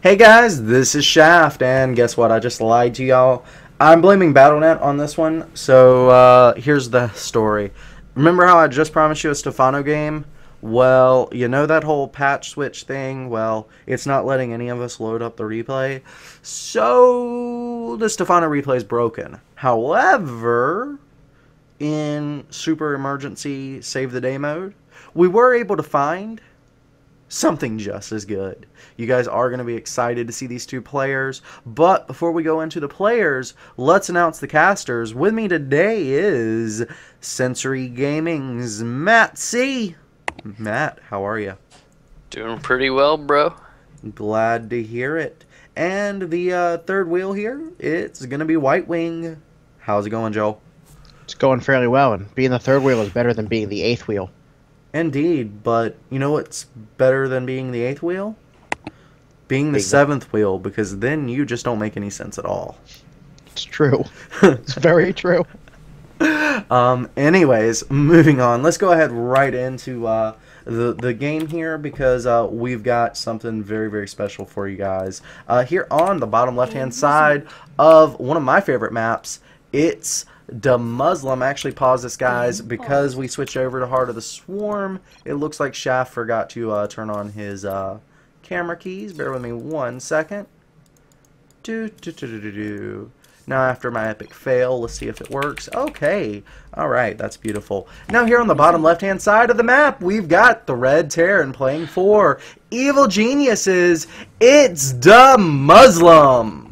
Hey guys, this is Shaft, and guess what? I just lied to y'all. I'm blaming Battle.net on this one, so here's the story. Remember how I just promised you a Stefano game? Well, you know that whole patch switch thing? Well, it's not letting any of us load up the replay, so the Stefano replay is broken. However, in Super Emergency Save the Day mode, we were able to find something just as good. You guys are going to be excited to see these two players, but before we go into the players, let's announce the casters. With me today is Sensory Gaming's Matt C. Matt, how are you? Doing pretty well, bro. Glad to hear it. And the third wheel here, it's going to be White Wing. How's it going, Joel? It's going fairly well, and being the third wheel is better than being the eighth wheel. Indeed, but you know what's better than being the eighth wheel? Being the seventh wheel, because then you just don't make any sense at all. It's true. It's very true. Anyways, moving on. Let's go ahead right into the game here, because we've got something very, very special for you guys. Here on the bottom left-hand side of one of my favorite maps, it's EGDeMuslim. Actually, pause this, guys, because we switched over to Heart of the Swarm. It looks like Shaft forgot to turn on his camera keys. Bear with me 1 second. Now, after my epic fail, let's see if it works. Okay. Alright, that's beautiful. Now, here on the bottom left-hand side of the map, we've got the Red Terran playing for Evil Geniuses. It's EGDeMuslim.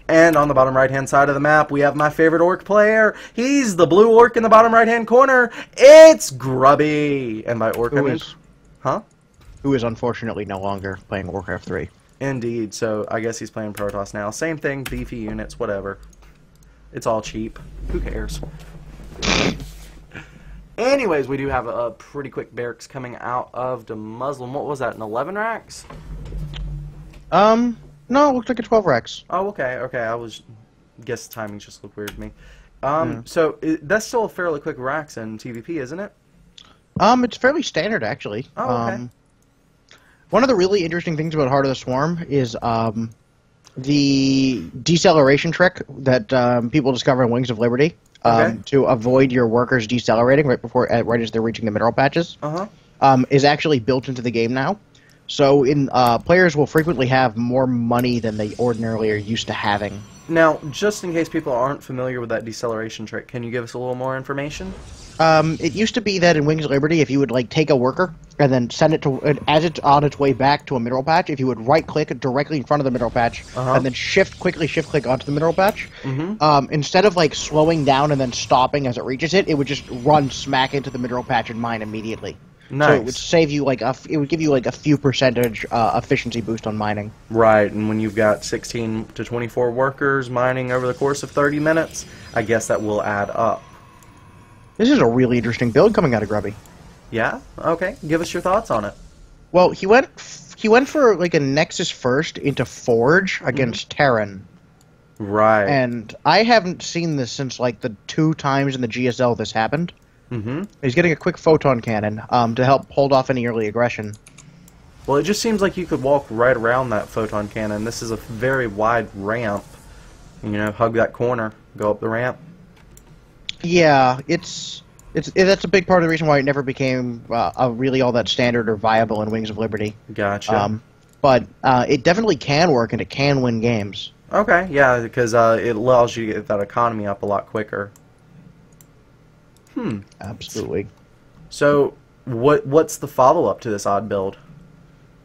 And on the bottom right-hand side of the map, we have my favorite orc player. He's the blue orc in the bottom right-hand corner. It's Grubby. And by orc, I mean... Who is unfortunately no longer playing Warcraft 3. Indeed, so I guess he's playing Protoss now. Same thing, beefy units, whatever. It's all cheap. Who cares? Anyways, we do have a pretty quick barracks coming out of EGDeMuslim. What was that, an 11 racks? No, it looked like a 12 racks. Oh, okay, okay. Guess the timing just looked weird to me. So that's still a fairly quick racks in TVP, isn't it? It's fairly standard, actually. Oh, okay. One of the really interesting things about Heart of the Swarm is the deceleration trick that people discover in Wings of Liberty to avoid your workers decelerating right as they're reaching the mineral patches. Is actually built into the game now. So players will frequently have more money than they ordinarily are used to having. Now, just in case people aren't familiar with that deceleration trick, can you give us a little more information? It used to be that in Wings of Liberty, if you would take a worker and then send it to, as it's on its way back to a mineral patch, if you would right-click directly in front of the mineral patch and then quickly shift-click onto the mineral patch, instead of slowing down and then stopping as it reaches it, it would just run smack into the mineral patch and mine immediately. Nice. So it would save you it would give you a few percentage efficiency boost on mining. Right, and when you've got 16 to 24 workers mining over the course of 30 minutes, I guess that will add up. This is a really interesting build coming out of Grubby. Yeah? Okay. Give us your thoughts on it. Well, he went for a Nexus first into Forge against Terran. Right. And I haven't seen this since the 2 times in the GSL this happened. He's getting a quick photon cannon to help hold off any early aggression. Well, it just seems like you could walk right around that photon cannon. This is a very wide ramp. You know, hug that corner, go up the ramp. Yeah, that's a big part of the reason why it never became really all that standard or viable in Wings of Liberty. Gotcha. But it definitely can work, and it can win games. Okay, yeah, because it allows you to get that economy up a lot quicker. Absolutely. So, what's the follow-up to this odd build?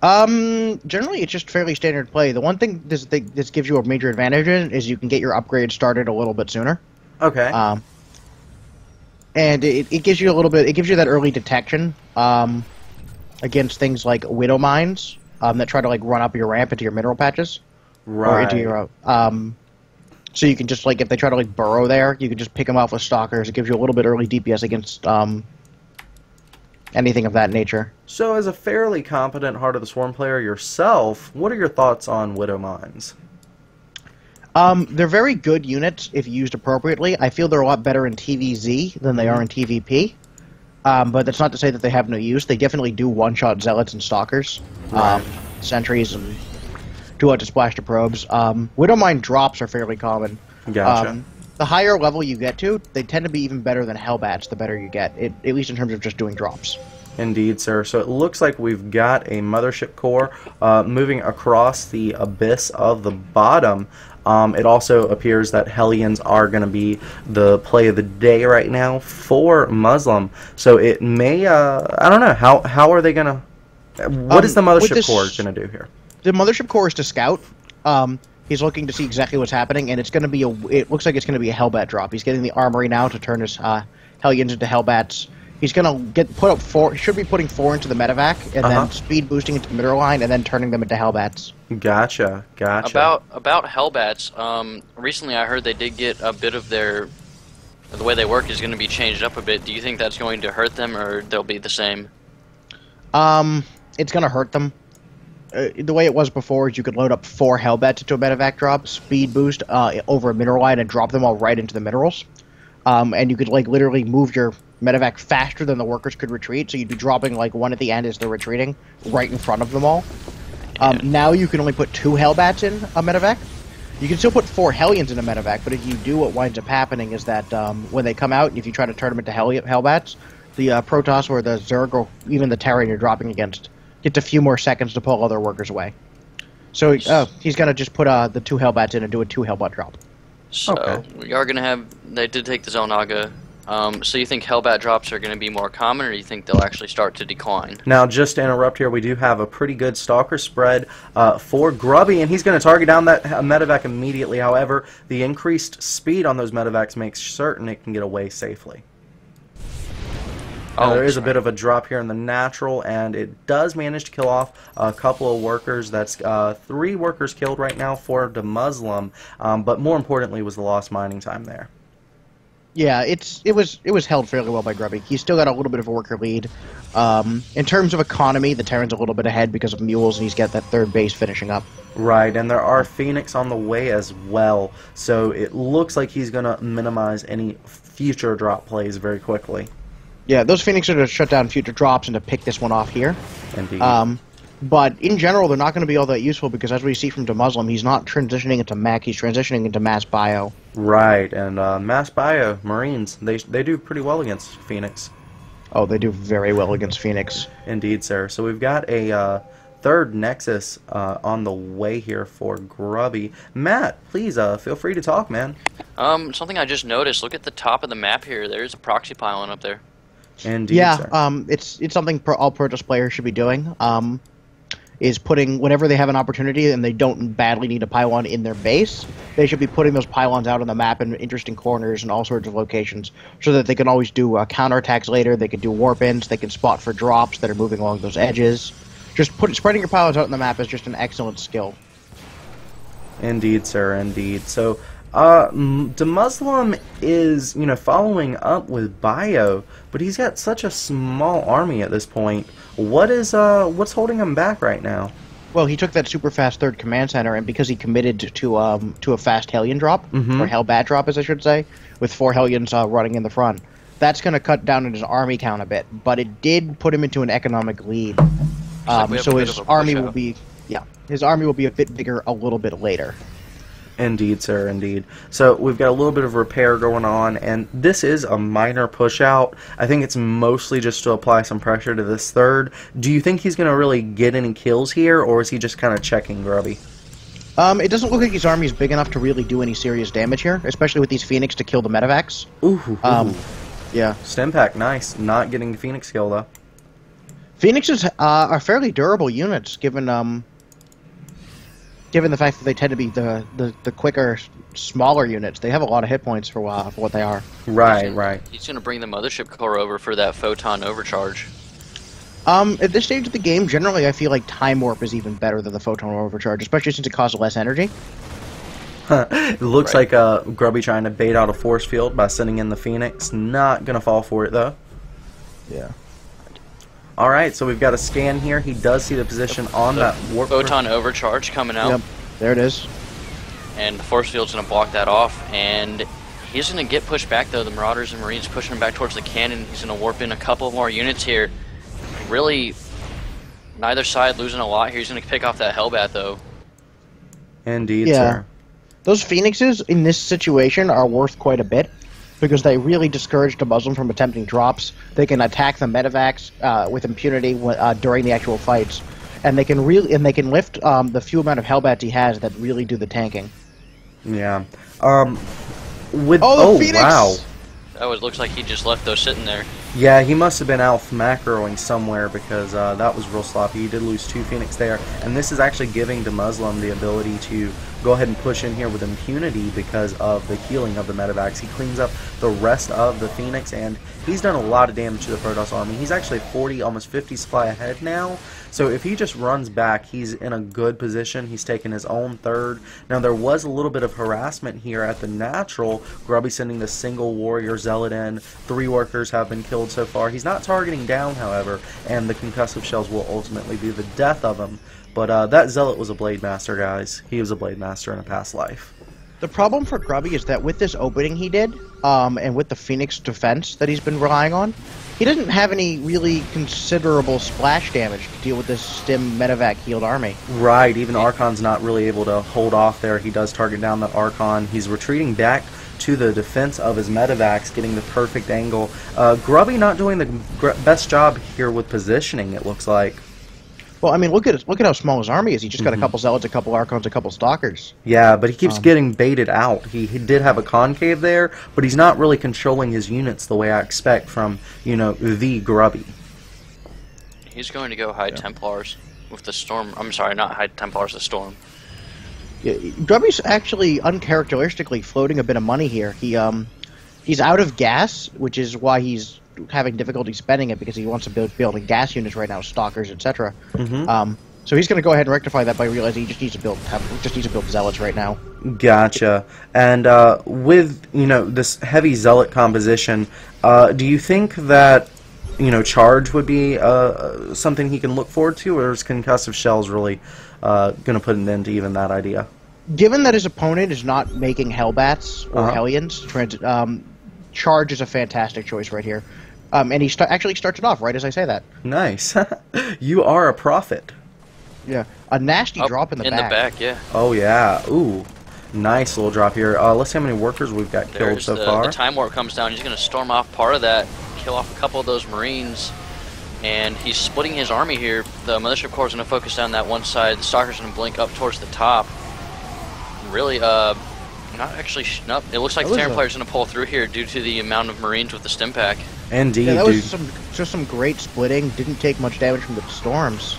Generally, it's just fairly standard play. The one thing this gives you a major advantage in is you can get your upgrade started a little bit sooner. Okay. And it gives you a little bit. It gives you that early detection against things like Widow Mines that try to run up your ramp into your mineral patches, right? Or into your so you can just if they try to burrow there, you can just pick them off with stalkers. It gives you a little bit early DPS against anything of that nature. So, as a fairly competent Heart of the Swarm player yourself, what are your thoughts on Widow Mines? They're very good units if used appropriately. I feel they're a lot better in TVZ than they are in TVP. But that's not to say that they have no use. They definitely do one-shot zealots and stalkers, sentries, and to splash to probes. Widowmine drops are fairly common. Gotcha. The higher level you get to, they tend to be even better than Hellbats the better you get, at least in terms of just doing drops. Indeed, sir. So it looks like we've got a mothership core moving across the abyss of the bottom. It also appears that Hellions are going to be the play of the day right now for Muslim. So it may, I don't know, how are they going to, what is the mothership core going to do here? The mothership core is to scout. He's looking to see exactly what's happening, and it's going to be it looks like it's going to be a Hellbat drop. He's getting the armory now to turn his Hellions into Hellbats. He's going to put up 4, should be putting 4 into the medevac, and then speed boosting into the middle line, and then turning them into Hellbats. Gotcha. About Hellbats, recently I heard they did get a bit of the way they work is going to be changed up a bit. Do you think that's going to hurt them, or they'll be the same? It's going to hurt them. The way it was before is you could load up 4 Hellbats into a medevac drop, speed boost over a mineral line, and drop them all right into the minerals. And you could like literally move your medevac faster than the workers could retreat, so you'd be dropping like one at the end as they're retreating, right in front of them all. Now you can only put 2 Hellbats in a medevac. You can still put 4 Hellions in a medevac, but if you do, what winds up happening is that when they come out, if you try to turn them into Hellbats, the Protoss or the Zerg or even the Terran you're dropping against gets a few more seconds to pull other workers away. So he's going to just put the 2 Hellbats in and do a 2 Hellbat drop. So we are going to have, they did take the Xel'Naga. So you think Hellbat drops are going to be more common, or do you think they'll actually start to decline? Now, just to interrupt here, we do have a pretty good Stalker spread for Grubby, and he's going to target down that medevac immediately. However, the increased speed on those medevacs makes certain it can get away safely. There is a bit of a drop here in the natural, and it does manage to kill off a couple of workers. That's 3 workers killed right now for EGDeMuslim, but more importantly was the lost mining time there. Yeah, it was held fairly well by Grubby. He's still got a little bit of a worker lead. In terms of economy, the Terran's a little bit ahead because of mules, and he's got that 3rd base finishing up. Right, and there are Phoenix on the way as well, so it looks like he's going to minimize any future drop plays very quickly. Yeah, those Phoenix are to shut down future drops and to pick this one off here. Indeed. But in general, they're not going to be all that useful because, as we see from EGDeMuslim, he's not transitioning into mech, he's transitioning into mass bio. Right, and mass bio, Marines, they do pretty well against Phoenix. Oh, they do very well against Phoenix. Indeed, sir. So we've got a 3rd Nexus on the way here for Grubby. Matt, please feel free to talk, man. Something I just noticed, look at the top of the map here, there's a proxy pylon up there. Indeed, yeah, sir. It's something all Protoss players should be doing. Is putting, whenever they have an opportunity and they don't badly need a pylon in their base, they should be putting those pylons out on the map in interesting corners and all sorts of locations, so that they can always do counterattacks later. They can do warp-ins. They can spot for drops that are moving along those edges. Just spreading your pylons out on the map is just an excellent skill. Indeed, sir. Indeed. So, EGDeMuslim is, following up with Bio, but he's got such a small army at this point. What's holding him back right now? Well, he took that super fast 3rd command center, and because he committed to a fast Hellion drop, or Hellbat drop, as I should say, with 4 Hellions running in the front, that's going to cut down his army count a bit. But it did put him into an economic lead, so his army will be, his army will be a bit bigger a little bit later. Indeed, sir, indeed. So we've got a little bit of repair going on, and this is a minor push-out. I think it's mostly just to apply some pressure to this 3rd. Do you think he's going to really get any kills here, or is he just kind of checking Grubby? It doesn't look like his army is big enough to really do any serious damage here, especially with these Phoenix to kill the medevacs. Yeah. Stimpack, nice. Not getting the Phoenix kill, though. Phoenixes are fairly durable units, given the fact that they tend to be the quicker, smaller units. They have a lot of hit points for what they are. Right. He's going to bring the mothership core over for that photon overcharge. At this stage of the game, generally I feel like Time Warp is even better than the photon overcharge, especially since it costs less energy. It looks like Grubby trying to bait out a force field by sending in the Phoenix. Not going to fall for it, though. Yeah. Alright, so we've got a scan here. He does see the position on that warp. Photon overcharge coming out. Yep, there it is. And the force field's going to block that off. And he's going to get pushed back, though. The Marauders and Marines pushing him back towards the cannon. He's going to warp in a couple more units here. Really, neither side losing a lot here. He's going to pick off that Hellbat, though. Indeed, Yeah. sir. Those Phoenixes in this situation are worth quite a bit because they really discourage the Muslim from attempting drops. They can attack the medevacs with impunity during the actual fights, and they can lift the few amount of Hellbats he has that really do the tanking. Yeah. The Phoenix! Wow. Looks like he just left those sitting there. Yeah, he must have been out macroing somewhere because that was real sloppy. He did lose 2 Phoenix there, and this is actually giving DeMuslim the ability to go ahead and push in here with impunity because of the healing of the medevacs. He cleans up the rest of the Phoenix, and he's done a lot of damage to the Protoss army. He's actually 40, almost 50 supply ahead now, so if he just runs back, he's in a good position. He's taken his own third. Now, there was a little bit of harassment here at the natural. Grubby sending the single warrior zealot in. 3 workers have been killed so far. He's not targeting down, however, and the concussive shells will ultimately be the death of him. But that zealot was a blade master, guys. He was a blade master in a past life. The problem for Grubby is that with this opening he did, and with the Phoenix defense that he's been relying on, he doesn't have any really considerable splash damage to deal with this stim medevac healed army. Right, even Archon's not really able to hold off there. He does target down that Archon. He's retreating back to the defense of his medevacs, getting the perfect angle. Grubby not doing the best job here with positioning, it looks like. Well, I mean, look at how small his army is. He just got a couple zealots, a couple Archons, a couple Stalkers. Yeah, but he keeps getting baited out. He did have a concave there, but he's not really controlling his units the way I expect from, the Grubby. He's going to go High Templars with the Storm. I'm sorry, not High Templars, the Storm. Yeah, Grubby's actually uncharacteristically floating a bit of money here. He's out of gas, which is why he's having difficulty spending it, because he wants to building gas units right now, Stalkers, etc. So he's going to go ahead and rectify that by realizing he just needs to build zealots right now. Gotcha. And with this heavy zealot composition, do you think that charge would be something he can look forward to, or is concussive shells really going to put an end to even that idea? Given that his opponent is not making Hellbats or Hellions, charge is a fantastic choice right here. And he actually starts it off right as I say that. Nice. You are a prophet. Yeah, a nasty drop in the back. In the back, yeah. Oh yeah. Ooh, nice little drop here. Let's see how many workers we've got killed so far. The Time Warp comes down. He's going to storm off part of that, kill off a couple of those Marines, and he's splitting his army here. The Mothership Corps is going to focus down that one side. The Stalker's going to blink up towards the top. Really, not actually. No, it looks like the Terran player's going to pull through here due to the amount of Marines with the stim pack. Indeed, yeah, that was just some great splitting. Didn't take much damage from the storms.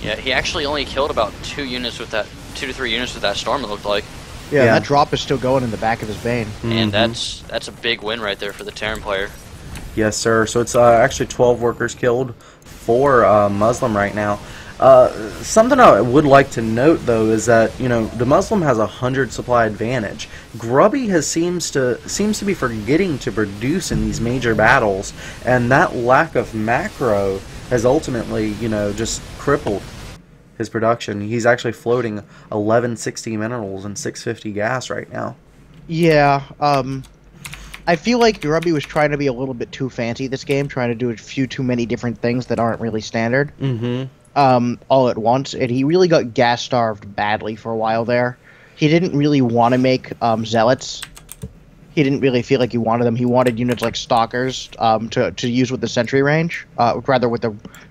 Yeah, he actually only killed about 2 units with that, 2 to 3 units with that storm. It looked like. Yeah, that drop is still going in the back of his Bane. And that's a big win right there for the Terran player. Yes, sir. So it's actually 12 workers killed for Muslim right now. Something I would like to note, though, is that the Muslim has 100 supply advantage. Grubby seems to be forgetting to produce in these major battles, and that lack of macro has ultimately just crippled his production. He's actually floating 1160 minerals and 650 gas right now. Yeah, I feel like Grubby was trying to be a little bit too fancy this game, trying to do a few too many different things that aren't really standard. All at once, and he really got gas starved badly for a while there. He didn't really want to make zealots. He didn't really feel like he wanted them. He wanted units like Stalkers to use with the sentry range, rather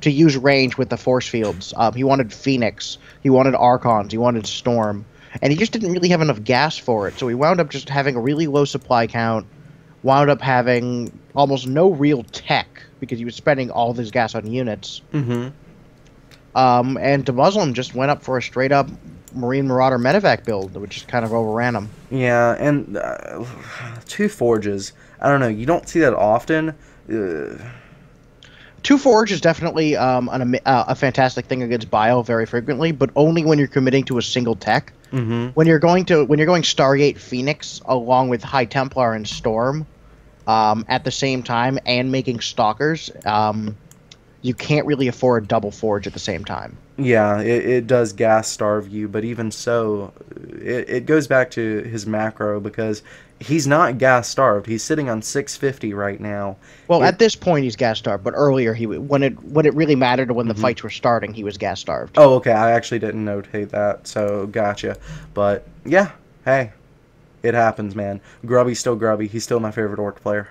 to use range with the force fields. He wanted Phoenix. He wanted Archons. He wanted Storm, and he just didn't really have enough gas for it. So he wound up just having a really low supply count. Wound up having almost no real tech because he was spending all of his gas on units. And DeMuslim just went up for a straight-up Marine Marauder medevac build, which just kind of overran him. Yeah, and 2 forges. I don't know. You don't see that often. 2 forge is definitely a fantastic thing against Bio very frequently, but only when you're committing to a single tech. When you're going Stargate Phoenix along with High Templar and Storm at the same time and making Stalkers. You can't really afford double forge at the same time. Yeah, it does gas starve you, but even so, it goes back to his macro because He's not gas starved. He's sitting on 650 right now. Well, at this point he's gas starved, but earlier when it really mattered when the Mm-hmm. fights were starting, he was gas starved. Oh, okay. I actually didn't notate that, so gotcha. But yeah, hey, it happens, man. Grubby's still Grubby. He's still my favorite orc player.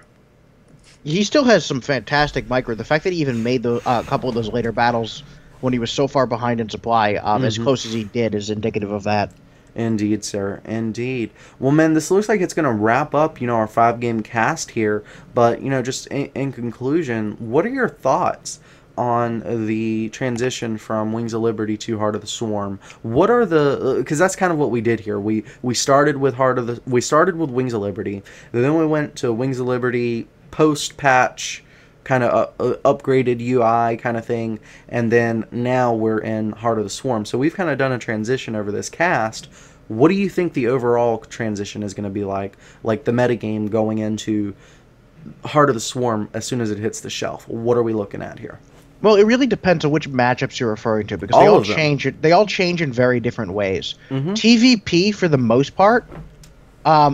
He still has some fantastic micro. The fact that he even made a couple of those later battles when he was so far behind in supply, as close as he did, is indicative of that. Indeed, sir. Indeed. Well, man, this looks like it's going to wrap up, our 5-game cast here. But, just in conclusion, what are your thoughts on the transition from Wings of Liberty to Heart of the Swarm? What are the... Because that's kind of what we did here. We started with We started with Wings of Liberty. Then we went to Wings of Liberty post-patch, kind of upgraded UI kind of thing, and then now we're in Heart of the Swarm. So we've kind of done a transition over this cast. What do you think the overall transition is going to be like the metagame going into Heart of the Swarm as soon as it hits the shelf? What are we looking at here? Well, it really depends on which matchups you're referring to, because they all change in very different ways. TVP, for the most part,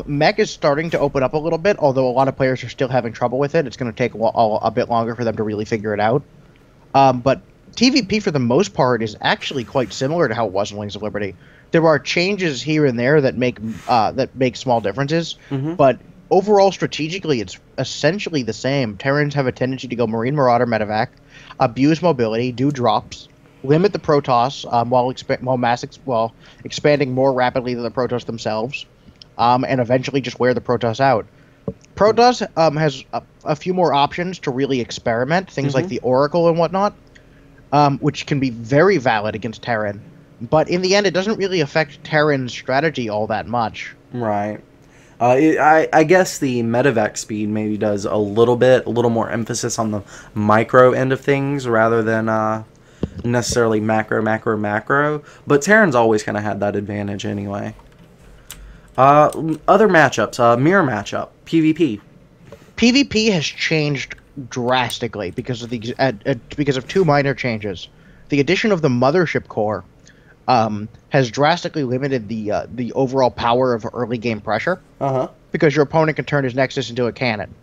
mech is starting to open up a little bit, although a lot of players are still having trouble with it. It's going to take a bit longer for them to really figure it out. But TVP, for the most part, is actually quite similar to how it was in Wings of Liberty. There are changes here and there that make small differences, but overall, strategically, it's essentially the same. Terrans have a tendency to go Marine Marauder Medevac, abuse mobility, do drops, limit the Protoss while expanding more rapidly than the Protoss themselves, and eventually just wear the Protoss out. Protoss has a few more options to really experiment, things like the Oracle and whatnot, which can be very valid against Terran. But in the end, it doesn't really affect Terran's strategy all that much. Right. I guess the medevac speed maybe does a little more emphasis on the micro end of things rather than necessarily macro. But Terran's always kind of had that advantage anyway. Other matchups, mirror matchup, PvP. PvP has changed drastically because of two minor changes. The addition of the Mothership Core has drastically limited the overall power of early game pressure. Because your opponent can turn his Nexus into a cannon.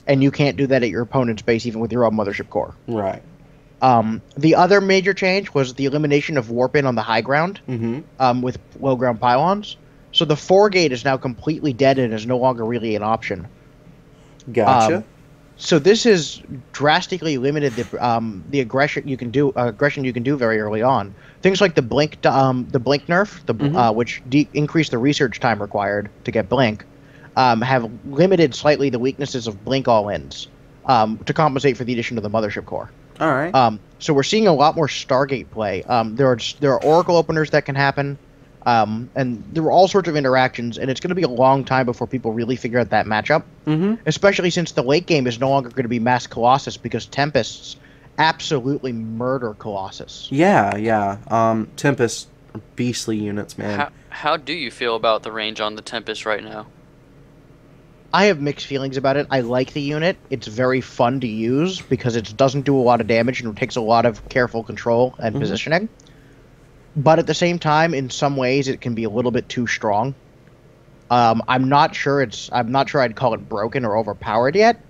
And you can't do that at your opponent's base even with your own Mothership Core. Right. The other major change was the elimination of warp in on the high ground with low ground pylons. So the 4-gate is now completely dead and is no longer really an option. Gotcha. So this has drastically limited the aggression you can do very early on. Things like the blink nerf, which increased the research time required to get blink, have limited slightly the weaknesses of blink all-ins to compensate for the addition of the Mothership Core. All right. So we're seeing a lot more Stargate play. There are Oracle openers that can happen. And there were all sorts of interactions, and it's going to be a long time before people really figure out that matchup. Especially since the late game is no longer going to be Mass Colossus, because Tempests absolutely murder Colossus. Yeah. Tempest, beastly units, man. How do you feel about the range on the Tempest right now? I have mixed feelings about it. I like the unit. It's very fun to use because it doesn't do a lot of damage and it takes a lot of careful control and positioning. But at the same time, in some ways, it can be a little bit too strong. I'm not sure I'd call it broken or overpowered yet,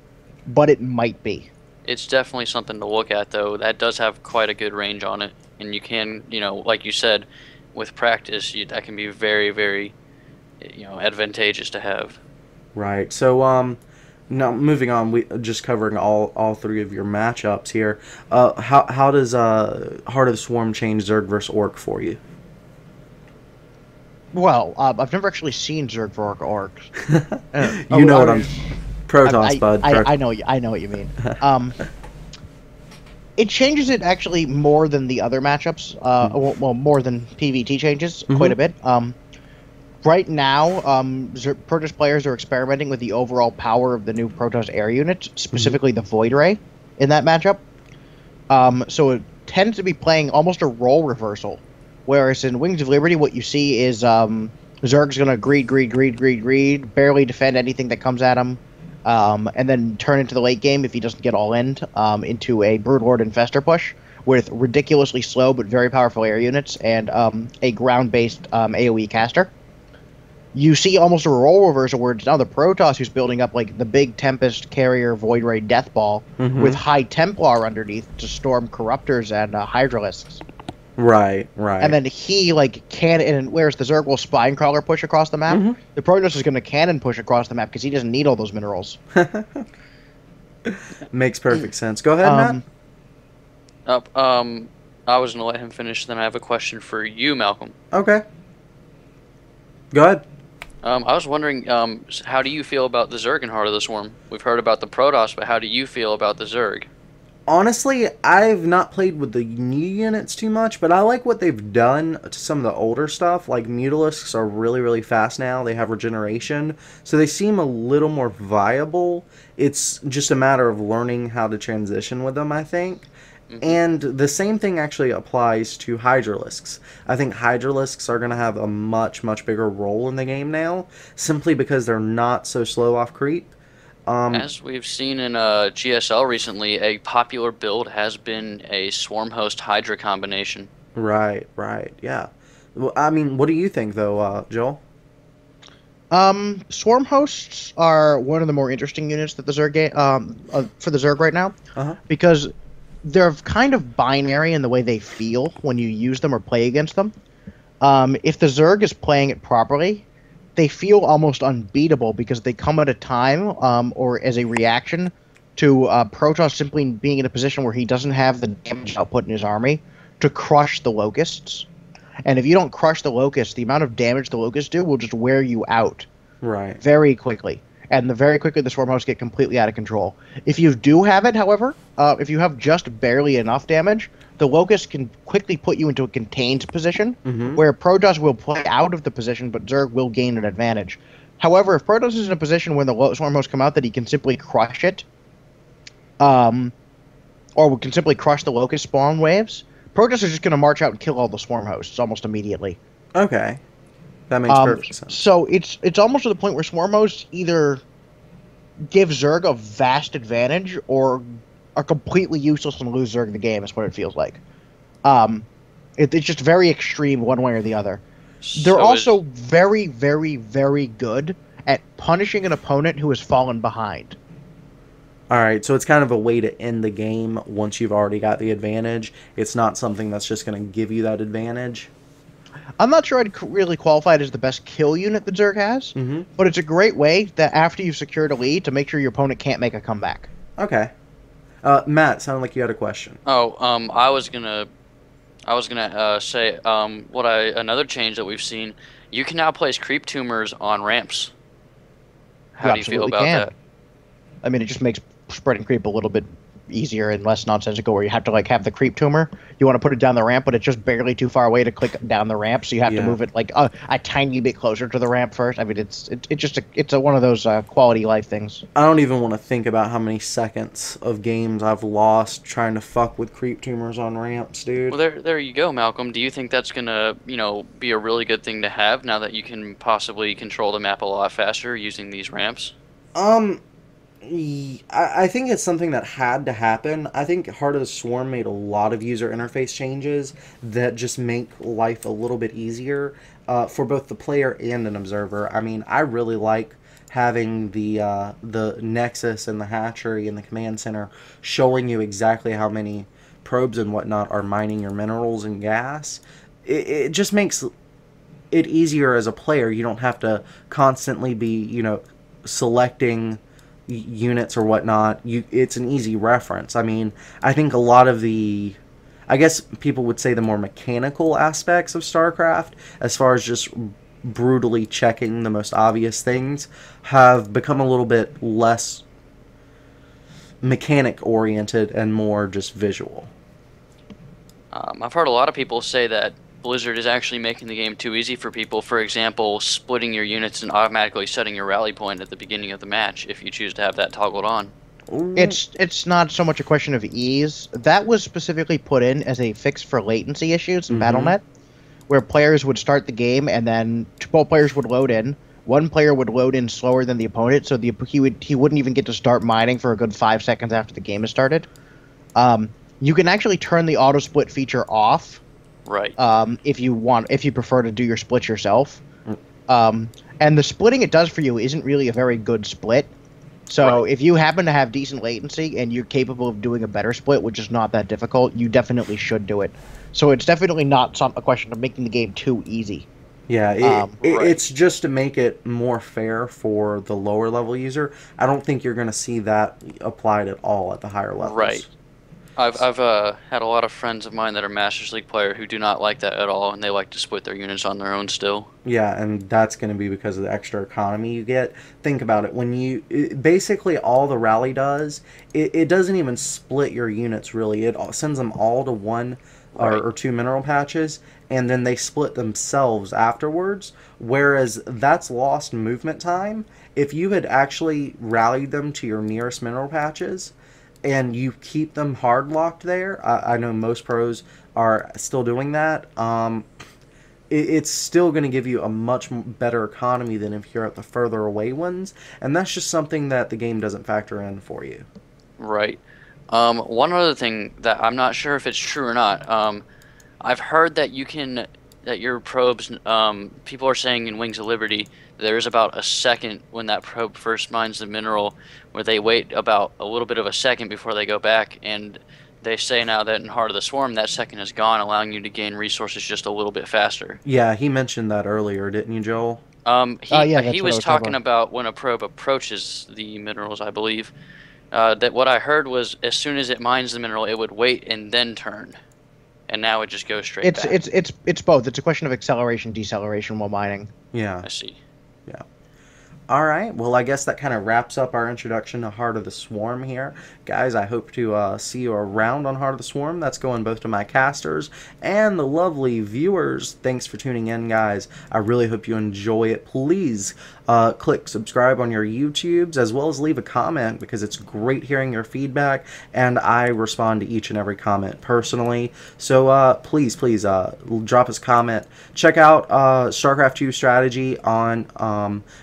but it might be. It's definitely something to look at, though. That does have quite a good range on it, and you can, like you said, with practice, that can be very, very, advantageous to have. Right. So, now moving on, we just covering all three of your matchups here. How does Heart of the Swarm change Zerg versus Orc for you? Well, I've never actually seen Zerg for Orcs. You know what I'm... Protoss, bud. I know what you mean. It changes it actually more than the other matchups. Well, more than PvT changes quite a bit. Right now, Protoss players are experimenting with the overall power of the new Protoss air unit, specifically the Void Ray, in that matchup. So it tends to be playing almost a role reversal, whereas in Wings of Liberty, what you see is Zerg's going to greed, barely defend anything that comes at him, and then turn into the late game, if he doesn't get all in, into a Broodlord Infestor push with ridiculously slow but very powerful air units and a ground-based AoE caster. you see almost a role reversal where it's now the Protoss who's building up like the big Tempest Carrier Void Ray Death Ball with High Templar underneath to storm Corruptors and Hydralisks. Right, right. And then he like cannon, and whereas the Zerg will Spine Crawler push across the map, the Protoss is going to cannon push across the map because he doesn't need all those minerals. Makes perfect sense. Go ahead, Matt. I was going to let him finish, then I have a question for you, Malcolm. Okay. Go ahead. I was wondering, how do you feel about the Zerg in Heart of the Swarm? We've heard about the Protoss, but how do you feel about the Zerg? Honestly, I've not played with the new units too much, but I like what they've done to some of the older stuff. Like, Mutalisks are really, really fast now. They have regeneration, so they seem a little more viable. It's just a matter of learning how to transition with them, I think. And the same thing actually applies to Hydralisks. I think Hydralisks are going to have a much, much bigger role in the game now, simply because they're not so slow off creep. As we've seen in GSL recently, a popular build has been a Swarm Host Hydra combination. Right, right, yeah. Well, I mean, what do you think, though, Joel? Swarm Hosts are one of the more interesting units that the Zerg for the Zerg right now, because they're kind of binary in the way they feel when you use them or play against them. If the Zerg is playing it properly, they feel almost unbeatable because they come at a time or as a reaction to Protoss simply being in a position where he doesn't have the damage output in his army to crush the Locusts. And if you don't crush the Locusts, the amount of damage the Locusts do will just wear you out very quickly. And very quickly the Swarm Hosts get completely out of control. If you do have it, however, if you have just barely enough damage, the Locust can quickly put you into a contained position, where Protoss will play out of the position, but Zerg will gain an advantage. However, if Protoss is in a position where the Swarm Hosts come out that he can simply crush it, or can simply crush the Locust spawn waves, Protoss is just going to march out and kill all the Swarm Hosts almost immediately. Okay. That makes perfect sense. So it's almost to the point where Swarm Hosts either give Zerg a vast advantage or are completely useless and lose Zerg the game, is what it feels like. It's just very extreme one way or the other. They're also very, very, very good at punishing an opponent who has fallen behind. Alright, so it's kind of a way to end the game once you've already got the advantage. It's not something that's just going to give you that advantage. I'm not sure I'd really qualify it as the best kill unit that Zerg has, but it's a great way that after you've secured a lead to make sure your opponent can't make a comeback. Okay. Matt, sounded like you had a question. I was gonna say another change that we've seen. You can now place creep tumors on ramps. How do you feel about that? I mean, it just makes spreading creep a little bit easier and less nonsensical, where you have to like have the creep tumor. You want to put it down the ramp, but it's just barely too far away to click down the ramp, so you have to move it like a tiny bit closer to the ramp first. I mean, it's one of those quality life things. I don't even want to think about how many seconds of games I've lost trying to fuck with creep tumors on ramps, dude. Well, there you go, Malcolm. Do you think that's gonna, be a really good thing to have now that you can possibly control the map a lot faster using these ramps? I think it's something that had to happen. I think Heart of the Swarm made a lot of user interface changes that just make life a little bit easier for both the player and an observer. I mean, I really like having the Nexus and the Hatchery and the Command Center showing you exactly how many probes and whatnot are mining your minerals and gas. It just makes it easier as a player. You don't have to constantly be, selecting units or whatnot. It's an easy reference. I mean, I think a lot of I guess people would say the more mechanical aspects of StarCraft, as far as just brutally checking the most obvious things, have become a little bit less mechanic oriented and more just visual. I've heard a lot of people say that Blizzard is actually making the game too easy for people. For example, splitting your units and automatically setting your rally point at the beginning of the match if you choose to have that toggled on. It's not so much a question of ease. That was specifically put in as a fix for latency issues in Battle.net, where players would start the game and then both players would load in. One player would load in slower than the opponent, so he wouldn't even get to start mining for a good 5 seconds after the game has started. You can actually turn the auto split feature off. Right. If you prefer to do your split yourself. And the splitting it does for you isn't really a very good split. So Right. if you happen to have decent latency and you're capable of doing a better split, which is not that difficult, you definitely should do it. So it's definitely not a question of making the game too easy. Yeah, Right. it's just to make it more fair for the lower level user. I don't think you're going to see that applied at all at the higher levels. Right. I've had a lot of friends of mine that are Masters League player who do not like that at all, and they like to split their units on their own still. Yeah, and that's going to be because of the extra economy you get. Think about it. Basically all the rally does, it doesn't even split your units really. It sends them all to one Right. or two mineral patches, and then they split themselves afterwards. Whereas that's lost movement time. If you had actually rallied them to your nearest mineral patches, and you keep them hard locked there, I know most pros are still doing that. It's still going to give you a much better economy than if you're at the further away ones, and that's just something that the game doesn't factor in for you. Right. One other thing that I'm not sure if it's true or not. I've heard that that your probes, people are saying in Wings of Liberty, there's about a second when that probe first mines the mineral, where they wait about a little bit of a second before they go back, and they say now that in Heart of the Swarm, that second is gone, allowing you to gain resources just a little bit faster. Yeah, he mentioned that earlier, didn't you, Joel? Yeah, that's He what I was was talking talking about when a probe approaches the minerals, I believe. That what I heard was as soon as it mines the mineral, it would wait and then turn, and now it just goes straight back. It's both. It's a question of acceleration, deceleration while mining. Yeah. I see. Yeah. All right. Well, I guess that kind of wraps up our introduction to Heart of the Swarm here. Guys, I hope to see you around on Heart of the Swarm. That's going both to my casters and the lovely viewers. Thanks for tuning in, guys. I really hope you enjoy it. Please click subscribe on your YouTubes, as well as leave a comment, because it's great hearing your feedback, and I respond to each and every comment personally. So please drop us a comment. Check out Starcraft 2 Strategy on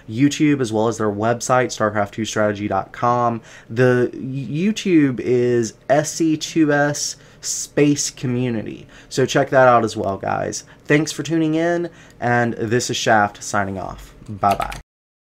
YouTube, as well as their website, starcraft2strategy.com. The YouTube is SC2S Space Community. So check that out as well, guys. Thanks for tuning in, and this is Shaft signing off. Bye-bye.